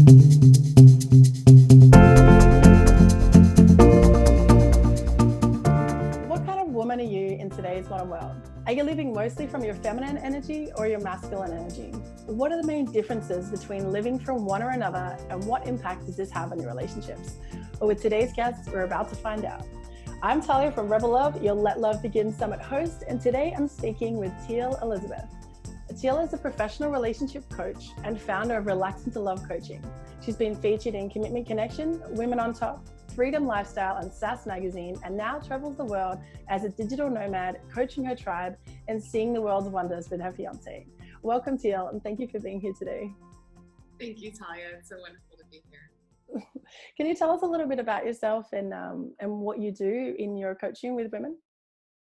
What kind of woman are you in today's modern world? Are you living mostly from your feminine energy or your masculine energy? What are the main differences between living from one or another, and what impact does this have on your relationships? Well, with today's guests, we're about to find out. I'm Talia from Rebel Love, your Let Love Begin Summit host, and today I'm speaking with Teal Elizabeth. Teal is a professional relationship coach and founder of Relax Into Love Coaching. She's been featured in Commitment Connection, Women on Top, Freedom Lifestyle, and SAS Magazine, and now travels the world as a digital nomad, coaching her tribe and seeing the world's wonders with her fiance. Welcome, Teal, and thank you for being here today. Thank you, Talia. It's so wonderful to be here. Can you tell us a little bit about yourself and what you do in your coaching with women?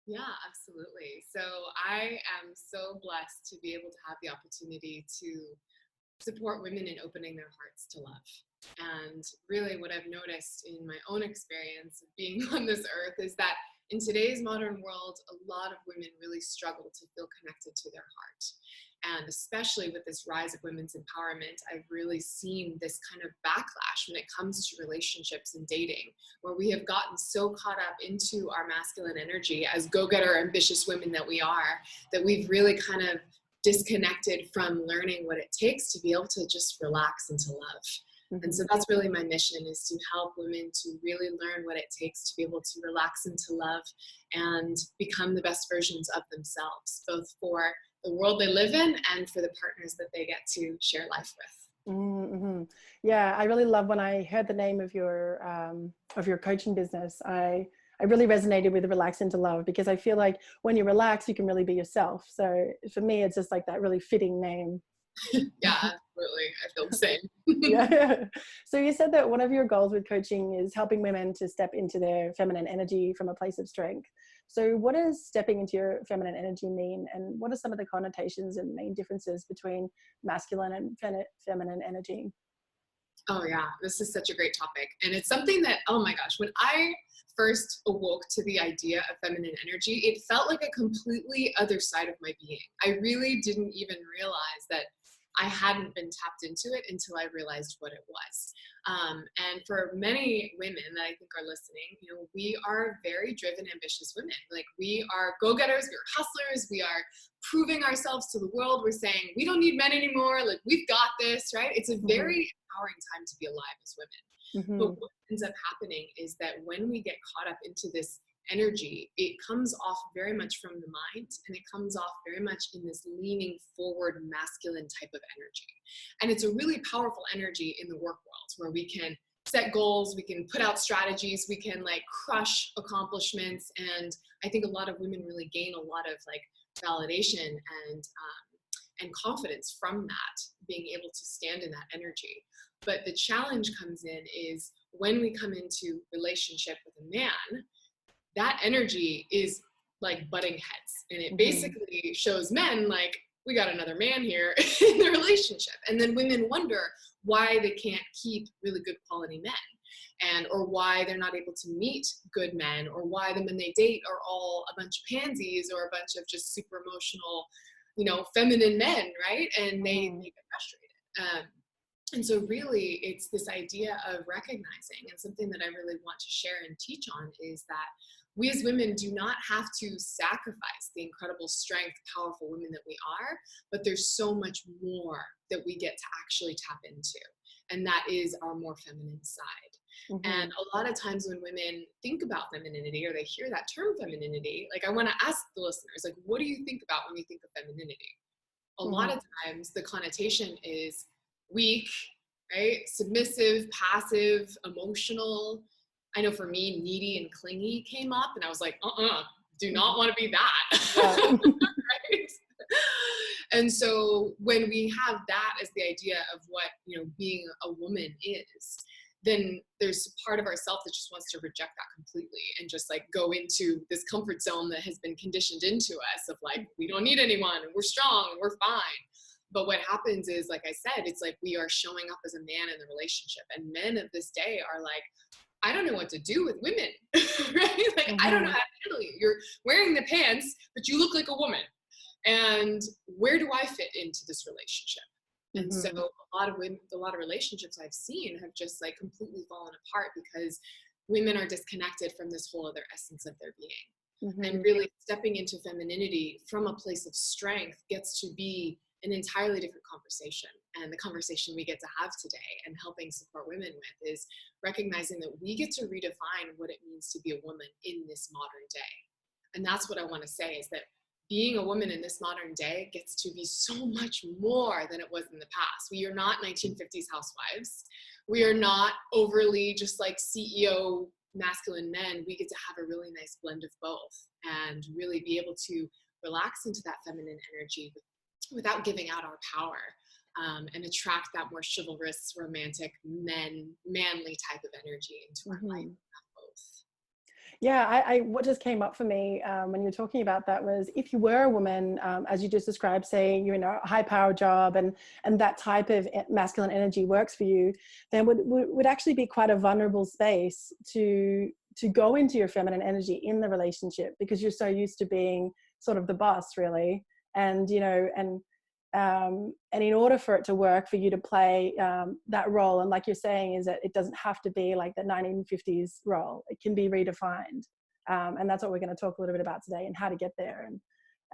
Yeah, absolutely. So I am so blessed to be able to have the opportunity to support women in opening their hearts to love. And really what I've noticed in my own experience of being on this earth is that in today's modern world, a lot of women really struggle to feel connected to their heart. And especially with this rise of women's empowerment, I've really seen this kind of backlash when it comes to relationships and dating, where we have gotten so caught up into our masculine energy as go-getter, ambitious women that we are, that we've really kind of disconnected from learning what it takes to be able to just relax into love. Mm-hmm. And so that's really my mission, is to help women to really learn what it takes to be able to relax into love and become the best versions of themselves, both for the world they live in and for the partners that they get to share life with. Mm-hmm. Yeah, I really love when I heard the name of your coaching business. I really resonated with Relax Into Love, because I feel like when you relax, you can really be yourself. So for me, it's just like that really fitting name. Yeah, absolutely. I feel the same. Yeah. So you said that one of your goals with coaching is helping women to step into their feminine energy from a place of strength. So what does stepping into your feminine energy mean? And what are some of the connotations and main differences between masculine and feminine energy? Oh yeah, this is such a great topic. And it's something that, oh my gosh, when I first awoke to the idea of feminine energy, it felt like a completely other side of my being. I really didn't even realize that I hadn't been tapped into it until I realized what it was. And for many women that I think are listening, we are very driven, ambitious women. Like, we are go-getters, we are hustlers, we are proving ourselves to the world. We're saying we don't need men anymore. Like, we've got this, right? It's a very empowering time to be alive as women. Mm-hmm. But what ends up happening is that when we get caught up into this energy, it comes off very much from the mind, and it comes off very much in this leaning forward masculine type of energy. And it's a really powerful energy in the work world, where we can set goals, we can put out strategies, we can like crush accomplishments. And I think a lot of women really gain a lot of like validation and confidence from that, being able to stand in that energy. But the challenge comes in is when we come into relationship with a man, that energy is like butting heads, and it basically shows men like, we got another man here in the relationship. And then women wonder why they can't keep really good quality men, or why they're not able to meet good men, or why the men they date are all a bunch of pansies or a bunch of just super emotional, feminine men, right? And they get frustrated. And so really it's this idea of recognizing, and something that I really want to share and teach on, is that we as women do not have to sacrifice the incredible strength, powerful women that we are, but there's so much more that we get to actually tap into. And that is our more feminine side. Mm-hmm. And a lot of times when women think about femininity, or they hear that term femininity, like, I want to ask the listeners, like, what do you think about when you think of femininity? A lot of times the connotation is weak, right? Submissive, passive, emotional. I know for me, needy and clingy came up, and I was like, do not want to be that. Right? And so when we have that as the idea of what, being a woman is, then there's part of ourselves that just wants to reject that completely and just like go into this comfort zone that has been conditioned into us of like, we don't need anyone, and we're strong, and we're fine. But what happens is, like I said, it's like we are showing up as a man in the relationship, and men of this day are like, I don't know what to do with women, right? Like, I don't know how to handle you. You're wearing the pants, but you look like a woman. And where do I fit into this relationship? And so Mm-hmm. a lot of women, a lot of relationships I've seen have just like completely fallen apart because women are disconnected from this whole other essence of their being. And Mm-hmm. really stepping into femininity from a place of strength gets to be an entirely different conversation. And the conversation we get to have today and helping support women with is recognizing that we get to redefine what it means to be a woman in this modern day. And that's what I want to say, is that being a woman in this modern day gets to be so much more than it was in the past. We are not 1950s housewives. We are not overly just like CEO masculine men. We get to have a really nice blend of both and really be able to relax into that feminine energy without giving out our power, and attract that more chivalrous, romantic, manly type of energy into our life. Mm-hmm. Both. Yeah, what just came up for me when you're talking about that was, if you were a woman, as you just described, say you're in a high power job and that type of masculine energy works for you, then would actually be quite a vulnerable space to go into your feminine energy in the relationship, because you're so used to being sort of the boss, really. And and in order for it to work, for you to play that role, and like you're saying, is that it doesn't have to be like the 1950s role. It can be redefined, and that's what we're going to talk a little bit about today, and how to get there. And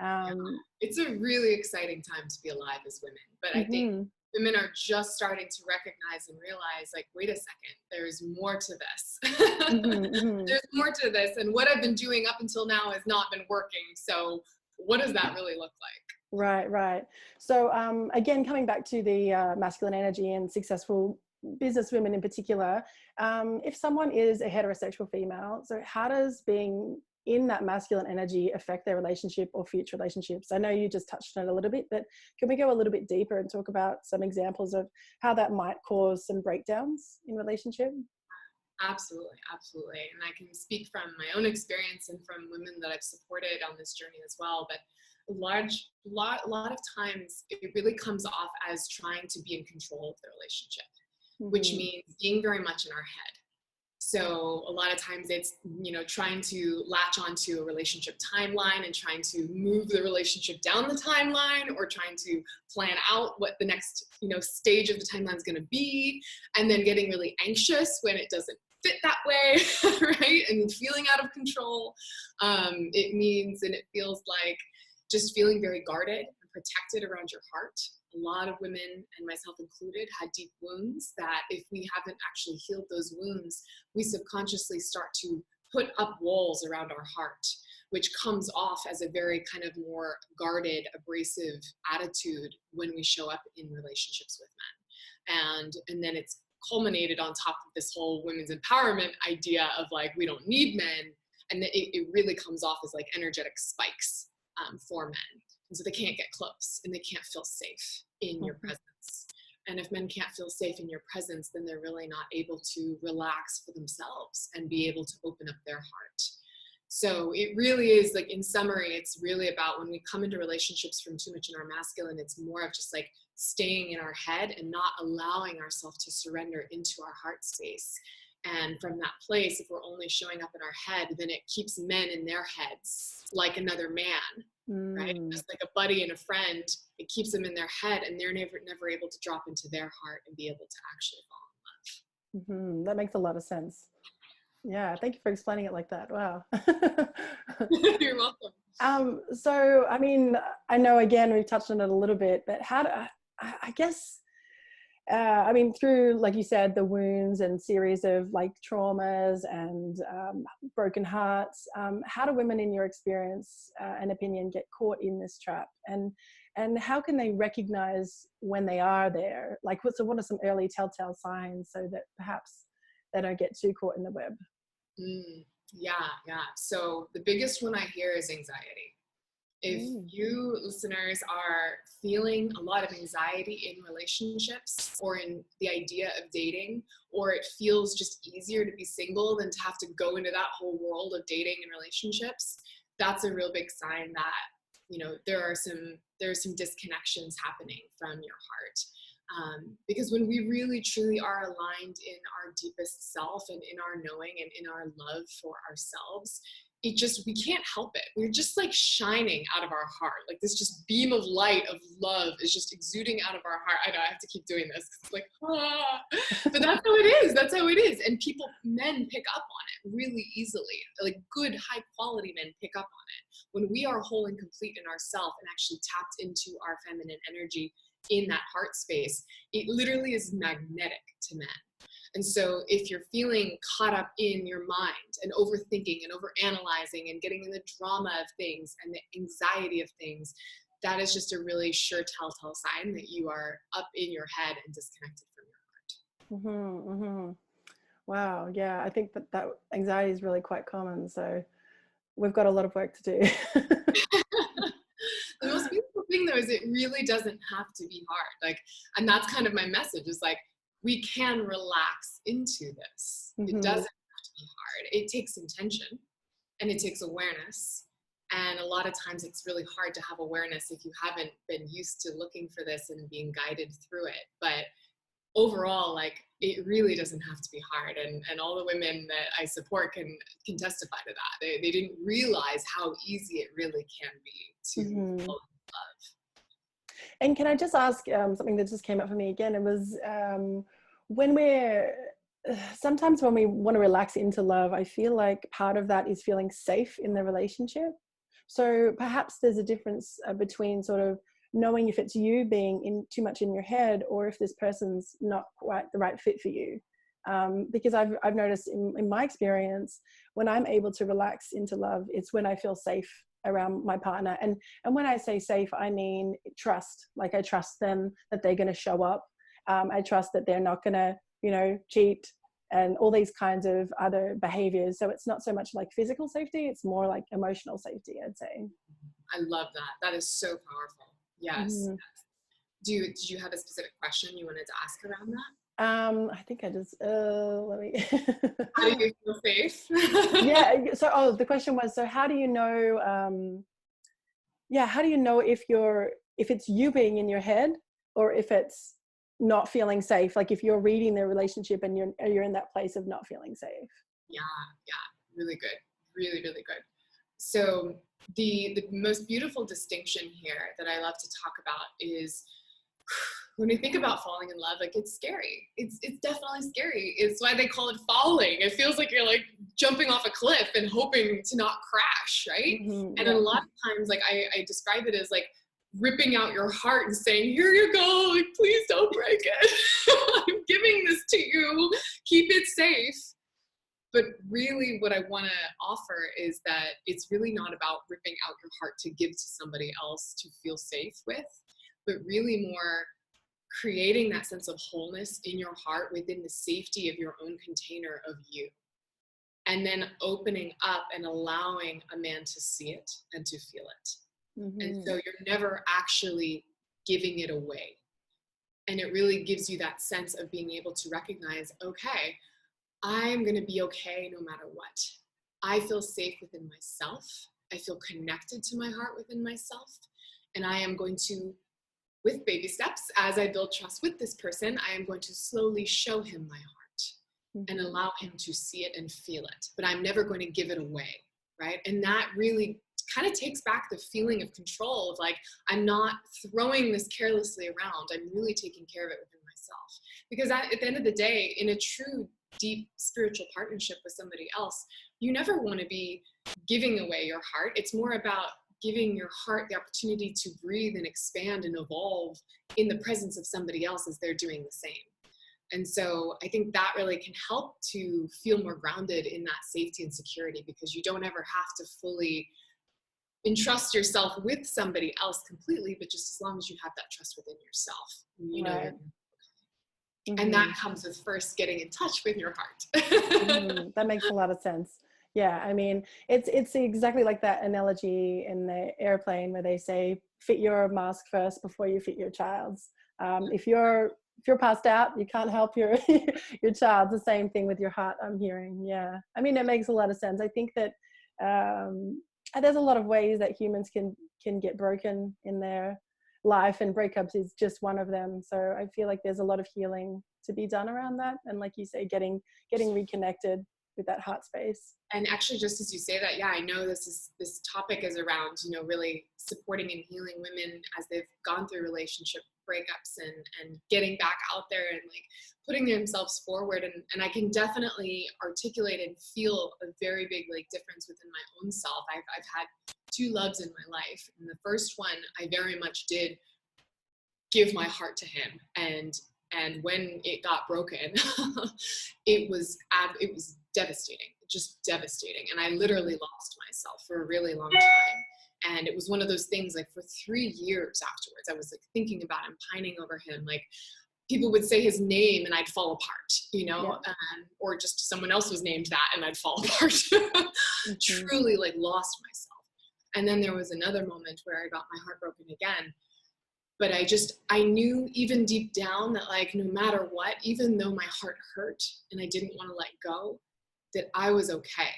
Yeah. It's a really exciting time to be alive as women, but I think mm-hmm. women are just starting to recognize and realize, like, wait a second, there's more to this. Mm-hmm, mm-hmm. There's more to this, and what I've been doing up until now has not been working. So what does that really look like? Right. So again, coming back to the masculine energy and successful business women in particular, if someone is a heterosexual female, so how does being in that masculine energy affect their relationship or future relationships? I know you just touched on it a little bit, but can we go a little bit deeper and talk about some examples of how that might cause some breakdowns in relationship? Absolutely, absolutely. And I can speak from my own experience and from women that I've supported on this journey as well. But a lot of times it really comes off as trying to be in control of the relationship, which Mm-hmm. means being very much in our head. So a lot of times it's, trying to latch onto a relationship timeline and trying to move the relationship down the timeline, or trying to plan out what the next, stage of the timeline is going to be, and then getting really anxious when it doesn't fit that way, right? And feeling out of control. It means, and it feels like just feeling very guarded and protected around your heart. A lot of women, and myself included, had deep wounds that if we haven't actually healed those wounds, we subconsciously start to put up walls around our heart, which comes off as a very kind of more guarded, abrasive attitude when we show up in relationships with men. And then it's culminated on top of this whole women's empowerment idea of like, we don't need men. And it really comes off as like energetic spikes for men. And so they can't get close and they can't feel safe in your presence. And if men can't feel safe in your presence, then they're really not able to relax for themselves and be able to open up their heart. So it really is, like, in summary, it's really about when we come into relationships from too much in our masculine, it's more of just like staying in our head and not allowing ourselves to surrender into our heart space. And from that place, if we're only showing up in our head, then it keeps men in their heads like another man, right? Just like a buddy and a friend, it keeps them in their head, and they're never able to drop into their heart and be able to actually fall in love. Mm-hmm. That makes a lot of sense. Yeah, thank you for explaining it like that. Wow. You're welcome. So, I mean, I know, again, we've touched on it a little bit, but I guess, I mean, through, like you said, the wounds and series of like traumas and broken hearts, how do women, in your experience and opinion, get caught in this trap? And how can they recognize when they are there? Like, what are some early telltale signs so that perhaps they don't get too caught in the web? Yeah. So the biggest one I hear is anxiety. If you listeners are feeling a lot of anxiety in relationships or in the idea of dating, or it feels just easier to be single than to have to go into that whole world of dating and relationships, that's a real big sign that, there are some disconnections happening from your heart. Because when we really truly are aligned in our deepest self and in our knowing and in our love for ourselves, we can't help it. We're just like shining out of our heart. Like this just beam of light of love is just exuding out of our heart. I know I have to keep doing this. It's like, ah. But that's how it is. That's how it is. And men pick up on it really easily. Like good, high quality men pick up on it. When we are whole and complete in ourselves and actually tapped into our feminine energy in that heart space, it literally is magnetic to men. And so if you're feeling caught up in your mind and overthinking and overanalyzing and getting in the drama of things and the anxiety of things, that is just a really sure telltale sign that you are up in your head and disconnected from your heart. Mm-hmm, mm-hmm. Wow. Yeah. I think that anxiety is really quite common. So we've got a lot of work to do. The most beautiful thing though is it really doesn't have to be hard. Like, and that's kind of my message is like, we can relax into this. Mm-hmm. It doesn't have to be hard. It takes intention and it takes awareness. And a lot of times it's really hard to have awareness if you haven't been used to looking for this and being guided through it. But overall, like it really doesn't have to be hard. And all the women that I support can testify to that. They didn't realize how easy it really can be to Mm-hmm. fall in love. And can I just ask something that just came up for me again? It was sometimes when we want to relax into love, I feel like part of that is feeling safe in the relationship. So perhaps there's a difference between sort of knowing if it's you being in too much in your head or if this person's not quite the right fit for you. Because I've noticed in my experience, when I'm able to relax into love, it's when I feel safe around my partner. And when I say safe, I mean trust. Like I trust them that they're going to show up. I trust that they're not going to, cheat and all these kinds of other behaviors. So it's not so much like physical safety, it's more like emotional safety, I'd say. I love that. That is so powerful. Yes. Mm-hmm. Did you have a specific question you wanted to ask around that? I think I just let me How do you feel safe? Yeah, so the question was, so how do you know how do you know if it's you being in your head or if it's not feeling safe, like if you're reading the relationship and you're in that place of not feeling safe? Yeah, really good. Really, really good. So the most beautiful distinction here that I love to talk about is when we think about falling in love, like it's scary. It's definitely scary. It's why they call it falling. It feels like you're like jumping off a cliff and hoping to not crash, right? Mm-hmm, and yeah. a lot of times, like I describe it as like ripping out your heart and saying, here you go, like, please don't break it. I'm giving this to you. Keep it safe. But really what I want to offer is that it's really not about ripping out your heart to give to somebody else to feel safe with, but really more creating that sense of wholeness in your heart within the safety of your own container of you. And then opening up and allowing a man to see it and to feel it. Mm-hmm. And so you're never actually giving it away. And it really gives you that sense of being able to recognize, okay, I'm going to be okay no matter what. I feel safe within myself. I feel connected to my heart within myself. And I am going to, with baby steps, as I build trust with this person, I am going to slowly show him my heart and allow him to see it and feel it. But I'm never going to give it away, right? And that really kind of takes back the feeling of control of like, I'm not throwing this carelessly around. I'm really taking care of it within myself. Because at the end of the day, in a true deep spiritual partnership with somebody else, you never want to be giving away your heart. It's more about giving your heart the opportunity to breathe and expand and evolve in the presence of somebody else as they're doing the same. And so I think that really can help to feel more grounded in that safety and security, because you don't ever have to fully entrust yourself with somebody else completely, but just as long as you have that trust within yourself, you know, Right. Mm-hmm. And that comes with first getting in touch with your heart. That makes a lot of sense. Yeah, I mean, it's exactly like that analogy in the airplane where they say, fit your mask first before you fit your child's. If you're passed out, you can't help your your child. The same thing with your heart, I'm hearing. Yeah, I mean, it makes a lot of sense. I think that there's a lot of ways that humans can get broken in their life, and breakups is just one of them. So I feel like there's a lot of healing to be done around that, and like you say, getting reconnected with that heart space. And actually, just as you say that, yeah, I know this topic is around, really supporting and healing women as they've gone through relationship breakups and getting back out there and like putting themselves forward. And I can definitely articulate and feel a very big like difference within my own self. I've had two loves in my life. And the first one, I very much did give my heart to him. And when it got broken, it was devastating, just devastating. And I literally lost myself for a really long time. And it was one of those things, like for 3 years afterwards, I was like thinking about him, pining over him. Like people would say his name and I'd fall apart, or just someone else was named that and I'd fall apart. Truly like lost myself. And then there was another moment where I got my heart broken again. But I knew even deep down that like, no matter what, even though my heart hurt and I didn't want to let go, that I was okay.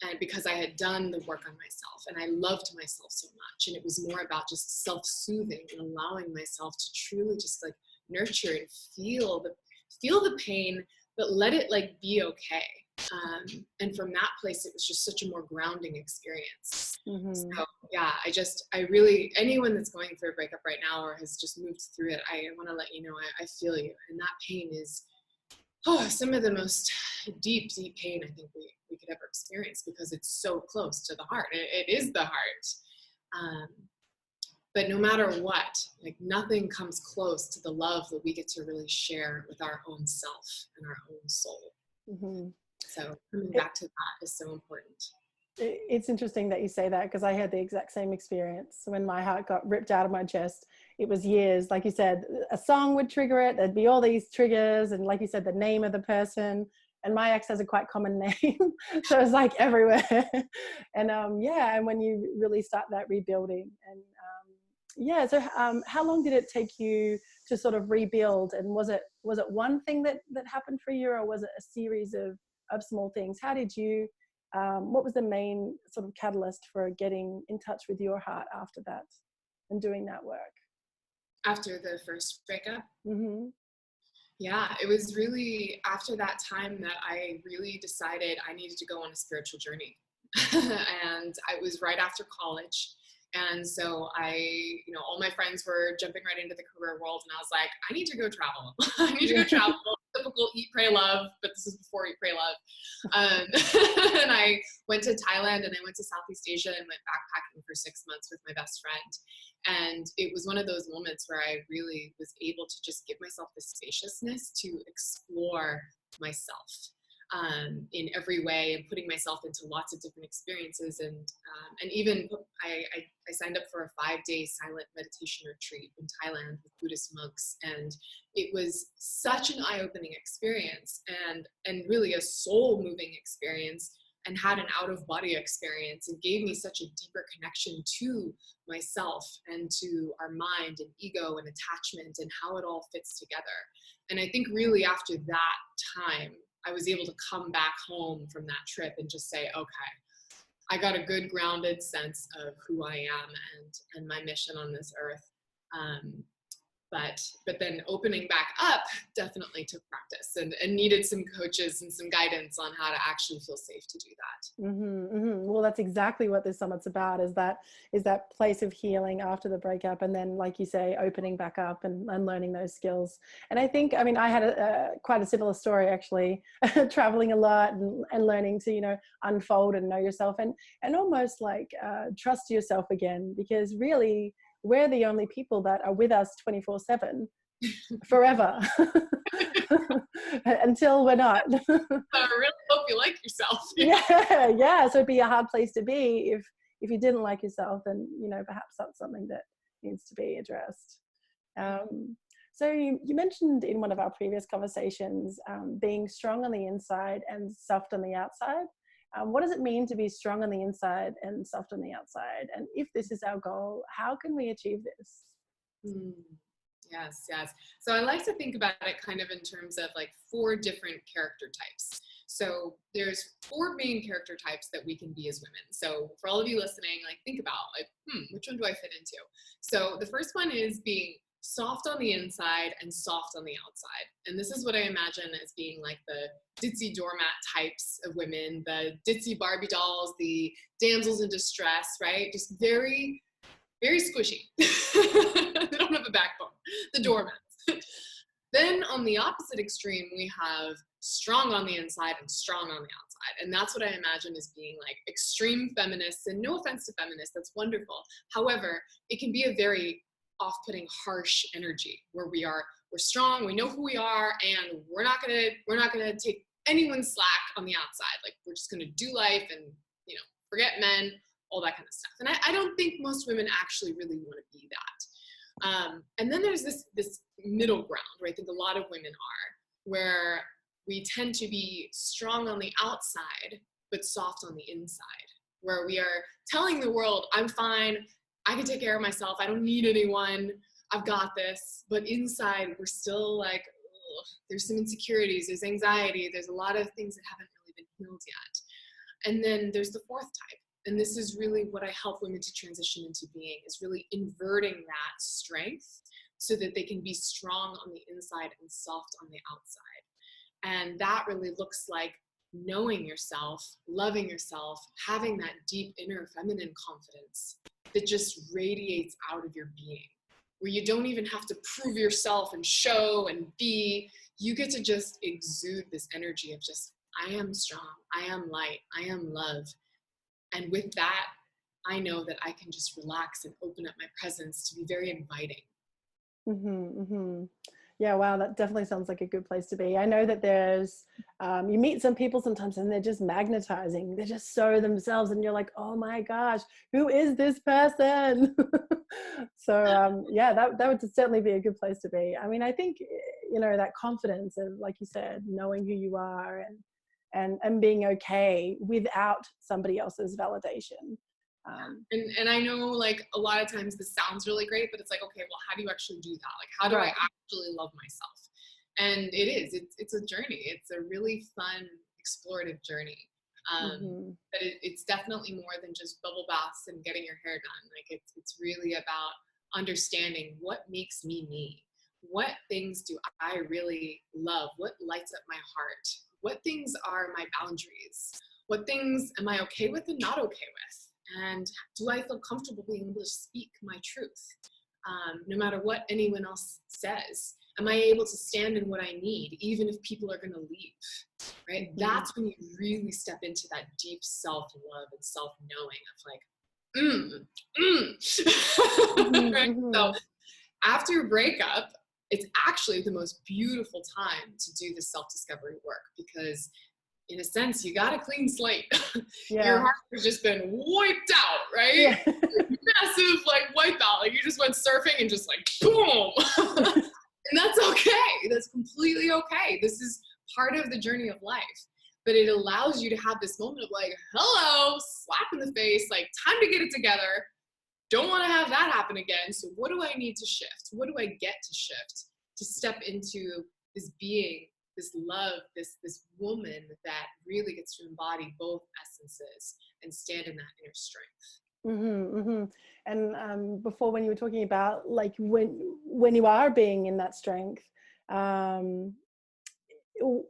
And because I had done the work on myself and I loved myself so much. And it was more about just self-soothing and allowing myself to truly just like nurture and feel the pain, but let it like be okay. And from that place, it was just such a more grounding experience. So yeah, I really, anyone that's going through a breakup right now or has just moved through it, I want to let you know, I feel you. And that pain is, some of the most deep pain I think we could ever experience because it's so close to the heart. It is the heart. But no matter what, like nothing comes close to the love that we get to really share with our own self and our own soul. So coming back to that is so important. It's interesting that you say that because I had the exact same experience when my heart got ripped out of my chest. It was years, like you said, a song would trigger it. There'd be all these triggers. And like you said, the name of the person. And my ex has a quite common name. So it's like everywhere. And and when you really start that rebuilding and so how long did it take you to sort of rebuild? And was it one thing that happened for you, or was it a series of small things? How did you, what was the main sort of catalyst for getting in touch with your heart after that and doing that work? After the first breakup? Yeah, it was really after that time that I really decided I needed to go on a spiritual journey. And I was right after college. And so all my friends were jumping right into the career world. And I was like, I need to go travel. I need to go travel. Typical eat, pray, love. But this is before eat, pray, love. And I went to Thailand and I went to Southeast Asia and went backpacking for 6 months with my best friend. And it was one of those moments where I really was able to just give myself the spaciousness to explore myself. In every way, and putting myself into lots of different experiences, and even I signed up for a 5-day silent meditation retreat in Thailand with Buddhist monks, and it was such an eye-opening experience, and really a soul-moving experience, and had an out-of-body experience, and gave me such a deeper connection to myself and to our mind and ego and attachment and how it all fits together. And I think really after that time, I was able to come back home from that trip and just say, okay, I got a good grounded sense of who I am and my mission on this earth. But then opening back up definitely took practice and needed some coaches and some guidance on how to actually feel safe to do that. Well, that's exactly what this summit's about, is that place of healing after the breakup, and then, like you say, opening back up and learning those skills. And I think, I had quite a similar story actually, traveling a lot and learning to, unfold and know yourself and almost like trust yourself again, because really, we're the only people that are with us 24/7 forever until we're not. So I really hope you like yourself. Yeah. So it'd be a hard place to be if you didn't like yourself, and perhaps that's something that needs to be addressed. So you mentioned in one of our previous conversations being strong on the inside and soft on the outside. What does it mean to be strong on the inside and soft on the outside? And if this is our goal, how can we achieve this? Yes. So I like to think about it kind of in terms of like 4 different character types. So there's 4 main character types that we can be as women. So for all of you listening, like think about like, which one do I fit into? So the first one is being soft on the inside and soft on the outside. And this is what I imagine as being like the ditzy doormat types of women, the ditzy Barbie dolls, the damsels in distress, right? Just very, very squishy. They don't have a backbone, the doormats. Then on the opposite extreme, we have strong on the inside and strong on the outside. And that's what I imagine as being like extreme feminists. And no offense to feminists, that's wonderful. However, it can be a very off-putting, harsh energy where we're strong, we know who we are, and we're not gonna take anyone's slack on the outside. Like, we're just gonna do life and, you know, forget men, all that kind of stuff. And I don't think most women actually really want to be that. And then there's this middle ground where I think a lot of women are, where we tend to be strong on the outside, but soft on the inside, where we are telling the world, I'm fine, I can take care of myself, I don't need anyone, I've got this. But inside, we're still like, ugh, there's some insecurities, there's anxiety, there's a lot of things that haven't really been healed yet. And then there's the fourth type. And this is really what I help women to transition into being, is really inverting that strength so that they can be strong on the inside and soft on the outside. And that really looks like knowing yourself, loving yourself, having that deep inner feminine confidence that just radiates out of your being, where you don't even have to prove yourself and show and be. You get to just exude this energy of just, I am strong, I am light, I am love. And with that, I know that I can just relax and open up my presence to be very inviting. Mm-hmm, mm-hmm. Yeah, wow, that definitely sounds like a good place to be. I know that there's, you meet some people sometimes and they're just magnetizing. They're just so themselves and you're like, oh my gosh, who is this person? So yeah, that would certainly be a good place to be. I mean, I think, you know, that confidence of, like you said, knowing who you are and being okay without somebody else's validation. And I know, like, a lot of times this sounds really great, but it's like, okay, well, how do you actually do that? Like, how do I actually love myself? And it's a journey. It's a really fun, explorative journey. But it's definitely more than just bubble baths and getting your hair done. Like, it's really about understanding what makes me me. What things do I really love? What lights up my heart? What things are my boundaries? What things am I okay with and not okay with? And do I feel comfortable being able to speak my truth, no matter what anyone else says? Am I able to stand in what I need, even if people are going to leave, right? That's when you really step into that deep self-love and self-knowing of like, right? So after a breakup, it's actually the most beautiful time to do this self-discovery work, because in a sense, you got a clean slate. Yeah. Your heart has just been wiped out, right? Yeah. Massive, like, wipeout. Like, you just went surfing and just like, boom. And that's okay. That's completely okay. This is part of the journey of life. But it allows you to have this moment of like, hello, slap in the face, like, time to get it together. Don't want to have that happen again. So what do I need to shift? What do I get to shift to step into this being, this love, this woman that really gets to embody both essences and stand in that inner strength. And before, when you were talking about, like, when you are being in that strength,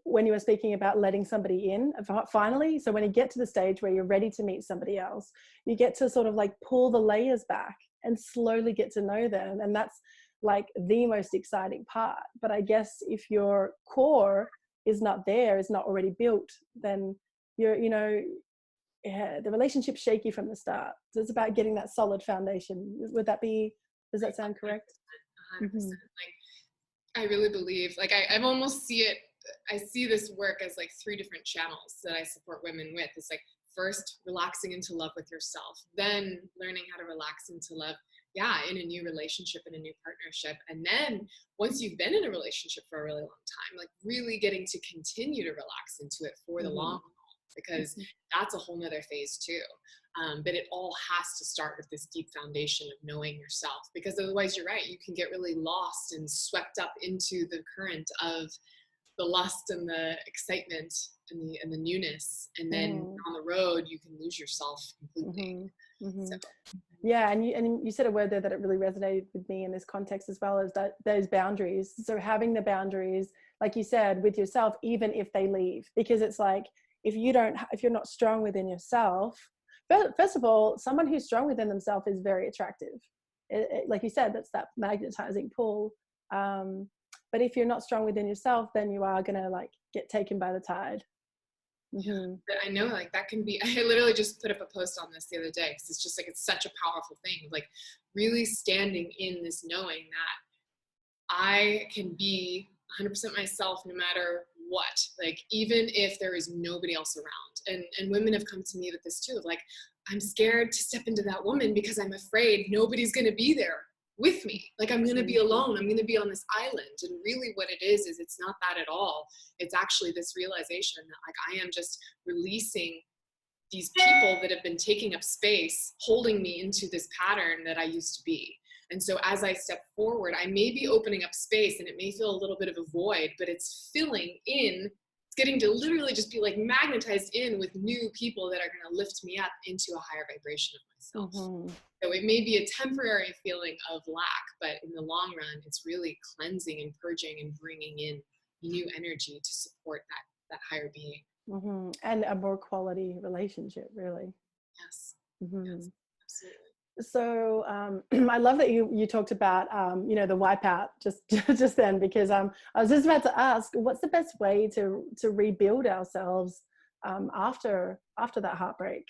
when you were speaking about letting somebody in finally, so when you get to the stage where you're ready to meet somebody else, you get to sort of like pull the layers back and slowly get to know them, and that's like the most exciting part. But I guess if your core is not there, is not already built, then you're, you know, the relationship's shaky from the start. So it's about getting that solid foundation. Does that sound correct? 100%. Like, I really believe, like, I almost see it, I see this work as like 3 different channels that I support women with. It's like, first, relaxing into love with yourself, then learning how to relax into love, in a new relationship, in a new partnership. And then once you've been in a relationship for a really long time, like, really getting to continue to relax into it for the long haul, because that's a whole nother phase too. But it all has to start with this deep foundation of knowing yourself, because otherwise, you're right, you can get really lost and swept up into the current of the lust and the excitement and the newness, and then on the road you can lose yourself completely. So, yeah, and you said a word there that it really resonated with me in this context as well, is that those boundaries. So having the boundaries, like you said, with yourself, even if they leave, because it's like, if you're not strong within yourself, first of all, someone who's strong within themselves is very attractive. Like you said, that's that magnetizing pull. But if you're not strong within yourself, then you are gonna like get taken by the tide. Yeah, but I know like that can be, I literally just put up a post on this the other day, because it's just like, it's such a powerful thing, like really standing in this knowing that I can be 100% myself no matter what, like even if there is nobody else around. And women have come to me with this too, like, I'm scared to step into that woman because I'm afraid nobody's going to be there with me. Like I'm going to be alone. I'm going to be on this island. And really what it is it's not that at all. It's actually this realization that like, I am just releasing these people that have been taking up space, holding me into this pattern that I used to be. And so as I step forward, I may be opening up space and it may feel a little bit of a void, but it's filling in. It's getting to literally just be like magnetized in with new people that are going to lift me up into a higher vibration of myself. So it may be a temporary feeling of lack, but in the long run, it's really cleansing and purging and bringing in new energy to support that higher being. And a more quality relationship, really. Yes. Yes, absolutely. So I love that you talked about the wipeout just then, because I was just about to ask, what's the best way to rebuild ourselves after that heartbreak?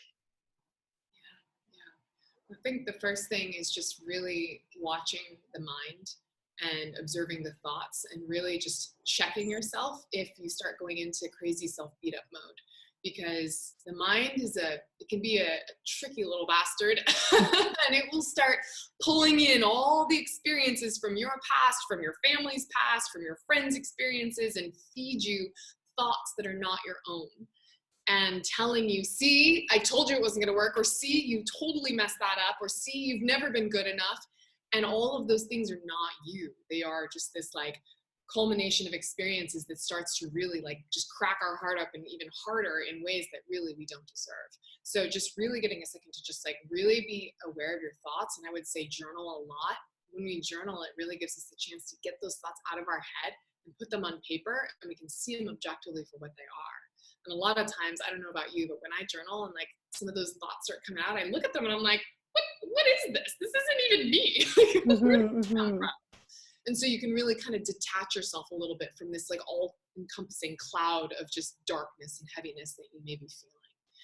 I think the first thing is just really watching the mind and observing the thoughts, and really just checking yourself if you start going into crazy self-beat up mode. Because the mind it can be a tricky little bastard and it will start pulling in all the experiences from your past, from your family's past, from your friends' experiences, and feed you thoughts that are not your own. And telling you, see, I told you it wasn't going to work, or see, you totally messed that up, or see, you've never been good enough. And all of those things are not you. They are just this like culmination of experiences that starts to really like just crack our heart up and even harder in ways that really we don't deserve. So just really getting a second to just like really be aware of your thoughts. And I would say journal a lot. When we journal, it really gives us the chance to get those thoughts out of our head and put them on paper, and we can see them objectively for what they are. And a lot of times, I don't know about you, but when I journal and like some of those thoughts start coming out, I look at them and I'm like, what is this? This isn't even me. Where did this come from? And so you can really kind of detach yourself a little bit from this like all encompassing cloud of just darkness and heaviness that you may be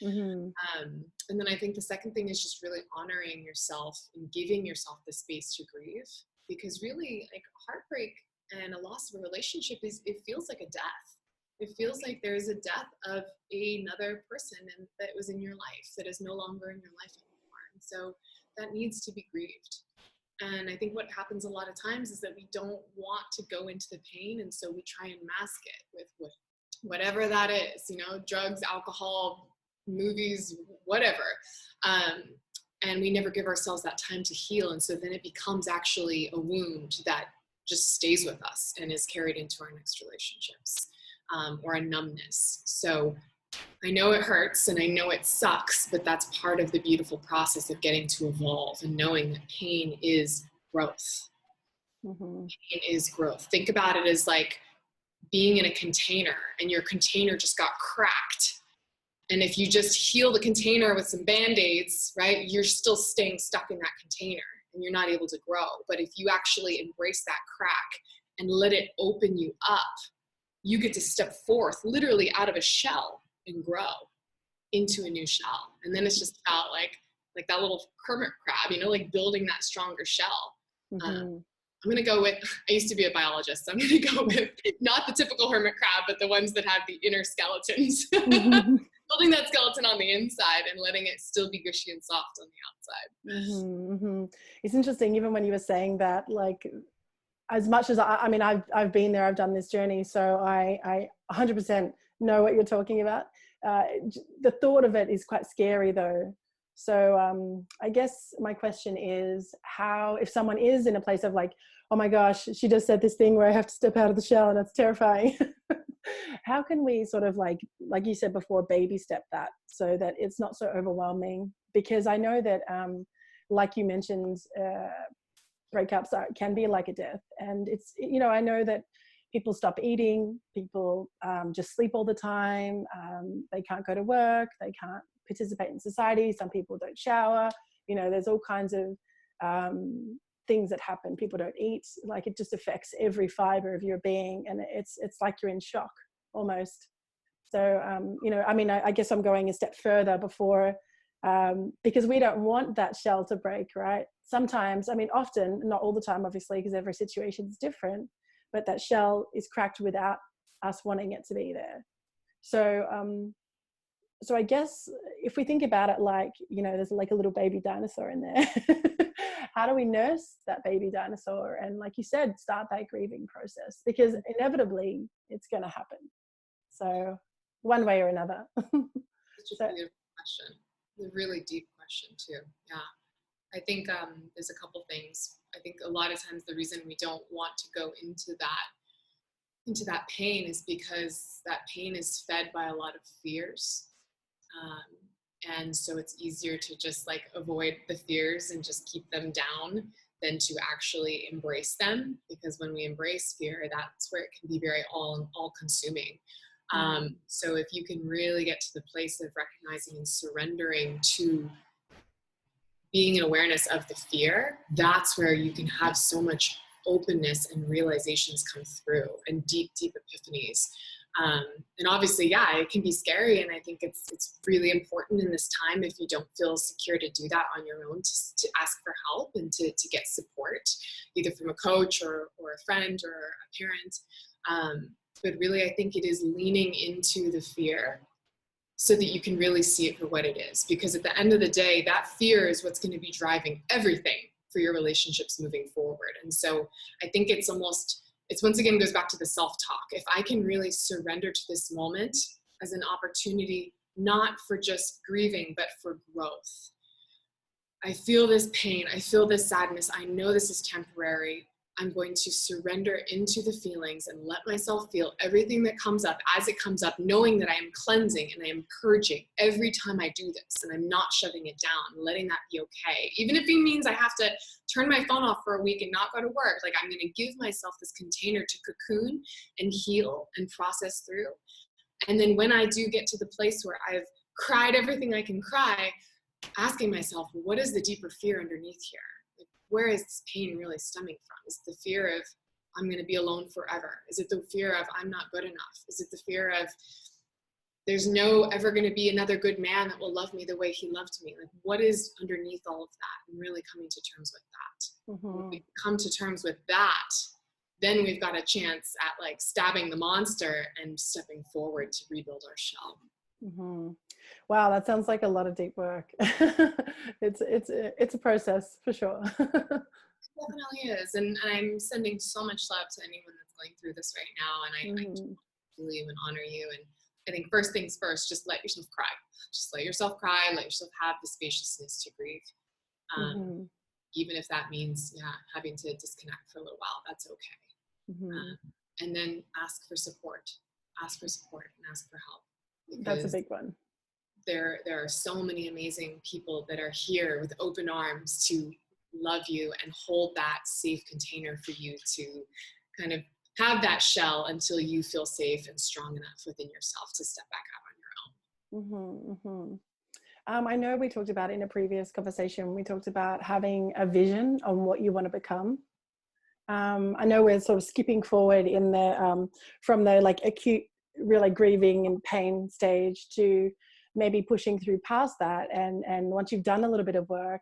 feeling. And then I think the second thing is just really honoring yourself and giving yourself the space to grieve, because really like heartbreak and a loss of a relationship it feels like a death. It feels like there's a death of another person and that was in your life that is no longer in your life anymore. And so that needs to be grieved. And I think what happens a lot of times is that we don't want to go into the pain. And so we try and mask it with whatever that is, drugs, alcohol, movies, whatever. And we never give ourselves that time to heal. And so then it becomes actually a wound that just stays with us and is carried into our next relationships. Or a numbness. So I know it hurts and I know it sucks, but that's part of the beautiful process of getting to evolve and knowing that pain is growth. Pain is growth. Think about it as like being in a container and your container just got cracked. And if you just heal the container with some Band-Aids, right, you're still staying stuck in that container and you're not able to grow. But if you actually embrace that crack and let it open you up, you get to step forth literally out of a shell and grow into a new shell. And then it's just about like that little hermit crab, like building that stronger shell. I'm going to go with, I used to be a biologist, so I'm going to go with not the typical hermit crab, but the ones that have the inner skeletons. Building that skeleton on the inside and letting it still be gushy and soft on the outside. It's interesting, even when you were saying that, like, as much as I've been there, I've done this journey, so I 100% know what you're talking about. The thought of it is quite scary though. So I guess my question is, how, if someone is in a place of like, oh my gosh, she just said this thing where I have to step out of the shell and it's terrifying. How can we sort of like you said before, baby step that so that it's not so overwhelming? Because I know that, like you mentioned, breakups can be like a death, and it's, you know, I know that people stop eating, people just sleep all the time, they can't go to work, they can't participate in society, some people don't shower, you know, there's all kinds of things that happen. People don't eat, like it just affects every fiber of your being, and it's like you're in shock almost. So you know, I mean, I guess I'm going a step further before, because we don't want that shell to break, right? Sometimes, I mean, often, not all the time, obviously, because every situation is different, but that shell is cracked without us wanting it to be there. So so I guess if we think about it, like, you know, there's like a little baby dinosaur in there. How do we nurse that baby dinosaur? And like you said, start that grieving process, because inevitably it's going to happen. So one way or another. Such a beautiful question. A really deep question too. Yeah. I think there's a couple things. I think a lot of times the reason we don't want to go into that pain is because that pain is fed by a lot of fears. And so it's easier to just like avoid the fears and just keep them down than to actually embrace them. Because when we embrace fear, that's where it can be very all consuming. So if you can really get to the place of recognizing and surrendering to being in awareness of the fear, that's where you can have so much openness and realizations come through, and deep epiphanies. And obviously, yeah, it can be scary. And I think it's really important in this time, if you don't feel secure to do that on your own, to ask for help and to get support, either from a coach or a friend or a parent. But really, I think it is leaning into the fear so that you can really see it for what it is. Because at the end of the day, that fear is what's going to be driving everything for your relationships moving forward. And so I think it's once again goes back to the self-talk. If I can really surrender to this moment as an opportunity, not for just grieving, but for growth. I feel this pain, I feel this sadness, I know this is temporary. I'm going to surrender into the feelings and let myself feel everything that comes up as it comes up, knowing that I am cleansing and I am purging every time I do this, and I'm not shoving it down, letting that be okay. Even if it means I have to turn my phone off for a week and not go to work, like I'm going to give myself this container to cocoon and heal and process through. And then when I do get to the place where I've cried everything I can cry, asking myself, what is the deeper fear underneath here? Where is this pain really stemming from? Is it the fear of I'm going to be alone forever? Is it the fear of I'm not good enough? Is it the fear of there's no ever going to be another good man that will love me the way he loved me? Like, what is underneath all of that? And really coming to terms with that. When we come to terms with that, then we've got a chance at like stabbing the monster and stepping forward to rebuild our shell. Wow, that sounds like a lot of deep work. It's a process for sure. It definitely is, and I'm sending so much love to anyone that's going through this right now. And I believe and honor you. And I think first things first, just let yourself cry. Just let yourself cry. Let yourself have the spaciousness to grieve. Even if that means having to disconnect for a little while, that's okay. And then ask for support. Ask for support and ask for help. That's a big one. There are so many amazing people that are here with open arms to love you and hold that safe container for you to kind of have that shell until you feel safe and strong enough within yourself to step back out on your own. I know we talked about in a previous conversation, we talked about having a vision on what you want to become. I know we're sort of skipping forward in the from the like acute really grieving and pain stage to maybe pushing through past that, and once you've done a little bit of work,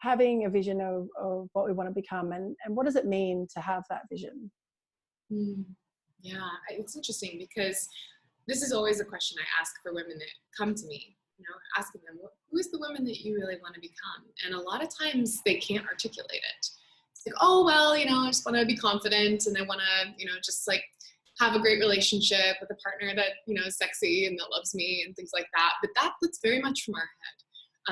having a vision of what we want to become, and what does it mean to have that vision? Yeah, it's interesting because this is always a question I ask for women that come to me, asking them, who is the woman that you really want to become? And a lot of times they can't articulate it. It's like, oh, well, I just want to be confident, and I want to, just like have a great relationship with a partner that, is sexy and that loves me and things like that. But that's very much from our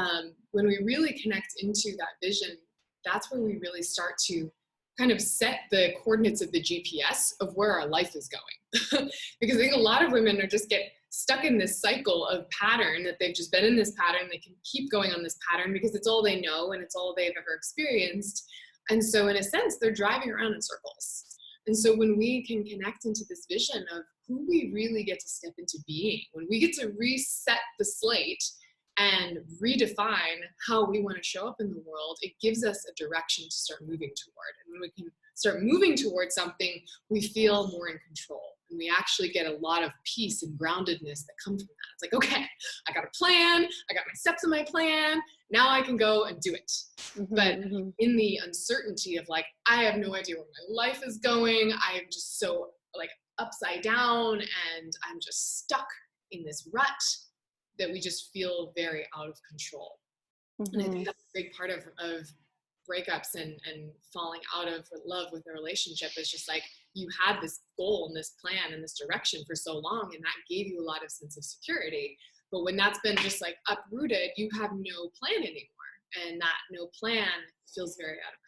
head. When we really connect into that vision, that's where we really start to kind of set the coordinates of the GPS of where our life is going. Because I think a lot of women are just get stuck in this cycle of pattern, that they've just been in this pattern. They can keep going on this pattern because it's all they know and it's all they've ever experienced. And so in a sense, they're driving around in circles. And so when we can connect into this vision of who we really get to step into being, when we get to reset the slate and redefine how we want to show up in the world, it gives us a direction to start moving toward. And when we can start moving towards something, we feel more in control. And we actually get a lot of peace and groundedness that come from that. It's like, okay, I got a plan, I got my steps in my plan, now I can go and do it. But in the uncertainty of like, I have no idea where my life is going, I am just so like upside down and I'm just stuck in this rut, that we just feel very out of control. And I think that's a big part of breakups and falling out of love with a relationship, is just like, you had this goal and this plan and this direction for so long, and that gave you a lot of sense of security. But when that's been just like uprooted, you have no plan anymore, and that no plan feels very out of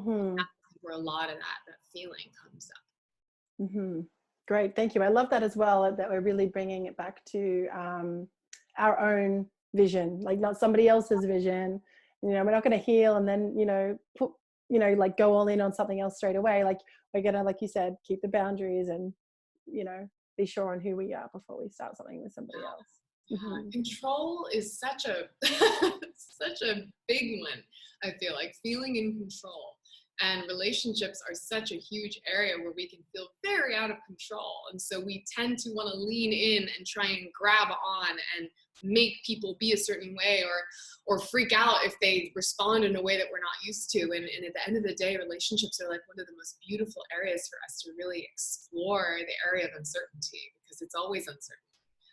control. That's where a lot of that feeling comes up. Great, thank you. I love that as well, that we're really bringing it back to our own vision, like not somebody else's vision. You know, we're not going to heal and then, you know, put, you know, like go all in on something else straight away. Like we're going to, like you said, keep the boundaries and, you know, be sure on who we are before we start something with somebody else. Control is such a such a big one. I feel like feeling in control. And relationships are such a huge area where we can feel very out of control. And so we tend to want to lean in and try and grab on and make people be a certain way, or freak out if they respond in a way that we're not used to. And at the end of the day, relationships are like one of the most beautiful areas for us to really explore the area of uncertainty, because it's always uncertain.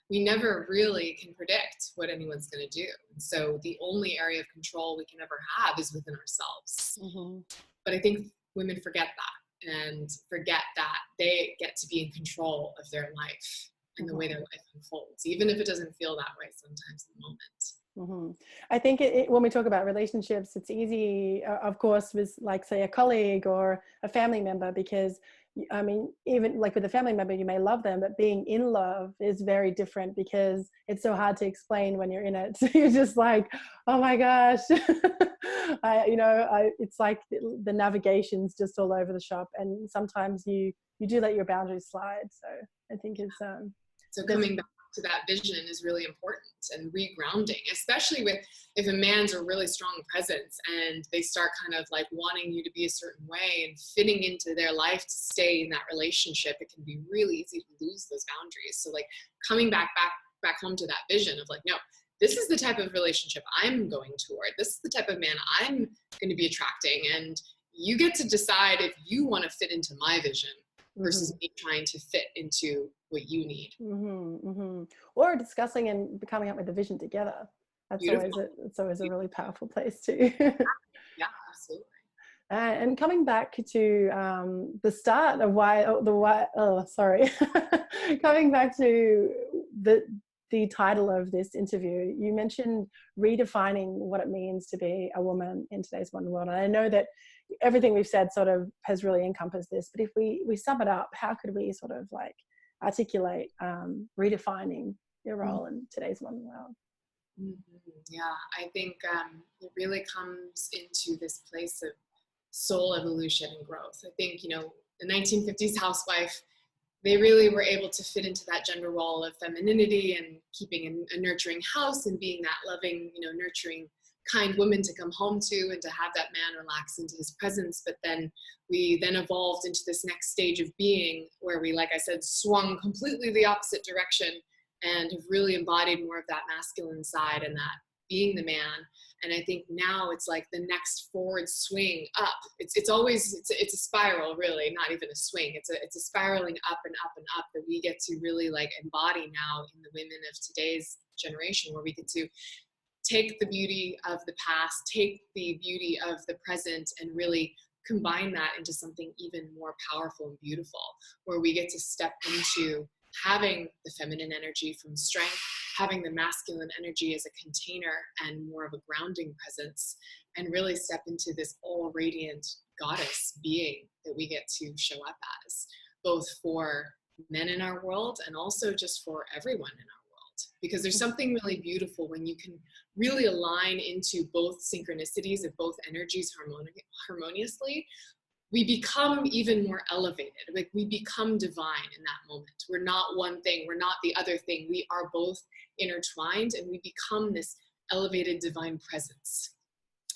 We never really can predict what anyone's going to do. And so the only area of control we can ever have is within ourselves. But I think women forget that, and forget that they get to be in control of their life and the way their life unfolds, even if it doesn't feel that way sometimes in the moment. I think when we talk about relationships, it's easy, of course, with like, say, a colleague or a family member, because I mean, even like with a family member, you may love them, but being in love is very different, because it's so hard to explain when you're in it. So you're just like, oh my gosh, it's like the navigation's just all over the shop, and sometimes you do let your boundaries slide. So I think it's so coming back to that vision is really important, and regrounding, especially if a man's a really strong presence and they start kind of like wanting you to be a certain way and fitting into their life to stay in that relationship. It can be really easy to lose those boundaries. So like coming back home to that vision of like, no, this is the type of relationship I'm going toward. This is the type of man I'm going to be attracting. And you get to decide if you want to fit into my vision versus me trying to fit into what you need. Or discussing and coming up with a vision together. That's always a really powerful place too. Yeah, absolutely. And coming back to the start of coming back to the title of this interview, you mentioned redefining what it means to be a woman in today's modern world. And I know that everything we've said sort of has really encompassed this, but if we sum it up, how could we sort of like articulate redefining your role in today's modern world? Yeah, I think it really comes into this place of soul evolution and growth. I think, you know, the 1950s housewife, they really were able to fit into that gender role of femininity and keeping a nurturing house and being that loving, you know, nurturing, kind woman to come home to and to have that man relax into his presence. But then we then evolved into this next stage of being where we, like I said, swung completely the opposite direction and have really embodied more of that masculine side and that being the man. And I think now it's like the next forward swing up. It's always a spiral, really, not even a swing. It's a spiraling up and up and up that we get to really like embody now in the women of today's generation, where we get to take the beauty of the past, take the beauty of the present, and really combine that into something even more powerful and beautiful, where we get to step into having the feminine energy from strength, having the masculine energy as a container and more of a grounding presence, and really step into this all radiant goddess being that we get to show up as, both for men in our world and also just for everyone in our world. Because there's something really beautiful when you can really align into both synchronicities of both energies harmoniously. We become even more elevated. Like, we become divine in that moment. We're not one thing, we're not the other thing. We are both intertwined, and we become this elevated divine presence.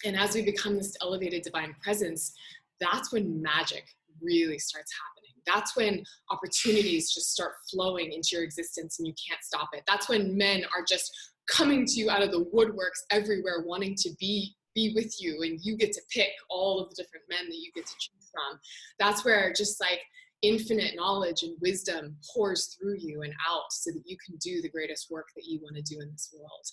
And as we become this elevated divine presence, that's when magic really starts happening. That's when opportunities just start flowing into your existence and you can't stop it. That's when men are just coming to you out of the woodworks everywhere, wanting to be with you, and you get to pick all of the different men that you get to choose from. That's where just like infinite knowledge and wisdom pours through you and out so that you can do the greatest work that you want to do in this world.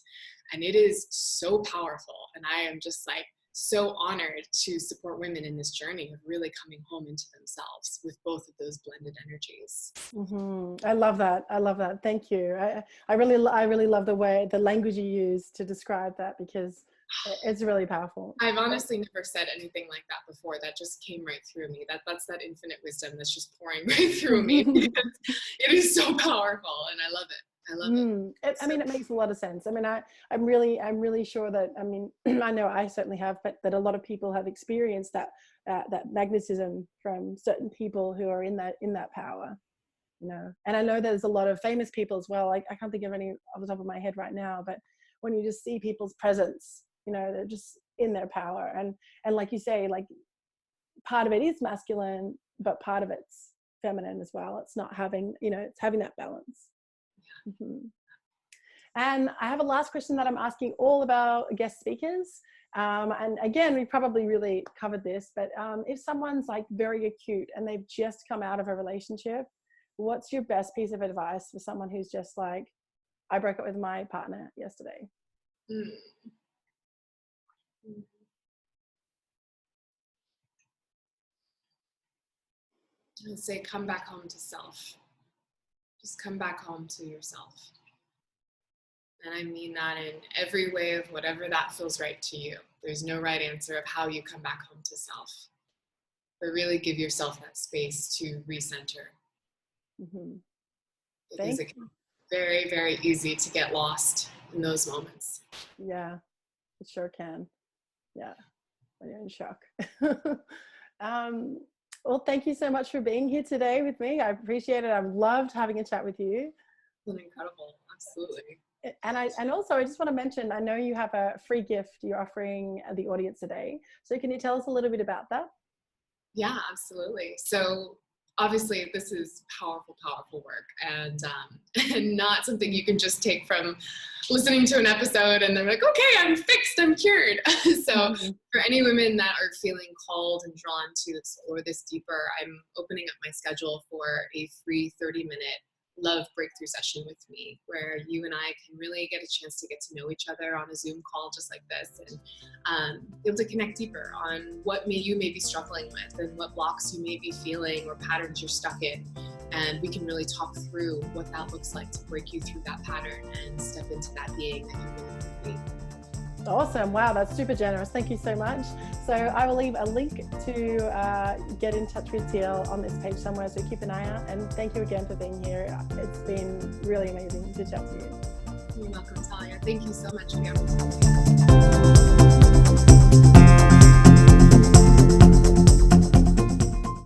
And it is so powerful. And I am just like so honored to support women in this journey of really coming home into themselves with both of those blended energies. Mm-hmm. I love that. I love that. Thank you. I really love the language you use to describe that, because it's really powerful. I've honestly never said anything like that before. That just came right through me. That's that infinite wisdom that's just pouring right through me. It is so powerful, and I love it. I love it. I mean, it makes a lot of sense. I mean, I'm really sure that, I mean, I know I certainly have, but that a lot of people have experienced that magnetism from certain people who are in that power, you know. And I know there's a lot of famous people as well. Like, I can't think of any off the top of my head right now, but when you just see people's presence, you know, they're just in their power. And like you say, like, part of it is masculine, but part of it's feminine as well. It's not having, you know, it's having that balance. Mm-hmm. And I have a last question that I'm asking all of our guest speakers. And again, we probably really covered this, but if someone's like very acute and they've just come out of a relationship, what's your best piece of advice for someone who's just like, I broke up with my partner yesterday? I'd say come back home to self. Just come back home to yourself. And I mean that in every way of whatever that feels right to you. There's no right answer of how you come back home to self. But really give yourself that space to recenter. Mm-hmm. It is very, very easy to get lost in those moments. Yeah, it sure can. Yeah, when you're in shock. Well, thank you so much for being here today with me. I appreciate it. I've loved having a chat with you. It's been incredible. Absolutely. And also, I just want to mention, I know you have a free gift you're offering the audience today. So can you tell us a little bit about that? Yeah, absolutely. So obviously this is powerful, powerful work, and not something you can just take from listening to an episode and they're like, okay, I'm fixed, I'm cured. So for any women that are feeling called and drawn to explore this deeper, I'm opening up my schedule for a free 30-minute love breakthrough session with me, where you and I can really get a chance to get to know each other on a Zoom call just like this, and be able to connect deeper on what you may be struggling with and what blocks you may be feeling or patterns you're stuck in. And we can really talk through what that looks like to break you through that pattern and step into that being that you really want to be. Awesome. Wow, that's super generous. Thank you so much. So I will leave a link to get in touch with Teal on this page somewhere, so keep an eye out. And thank you again for being here. It's been really amazing to chat to you. You're welcome, Talia. Thank you so much for the opportunity.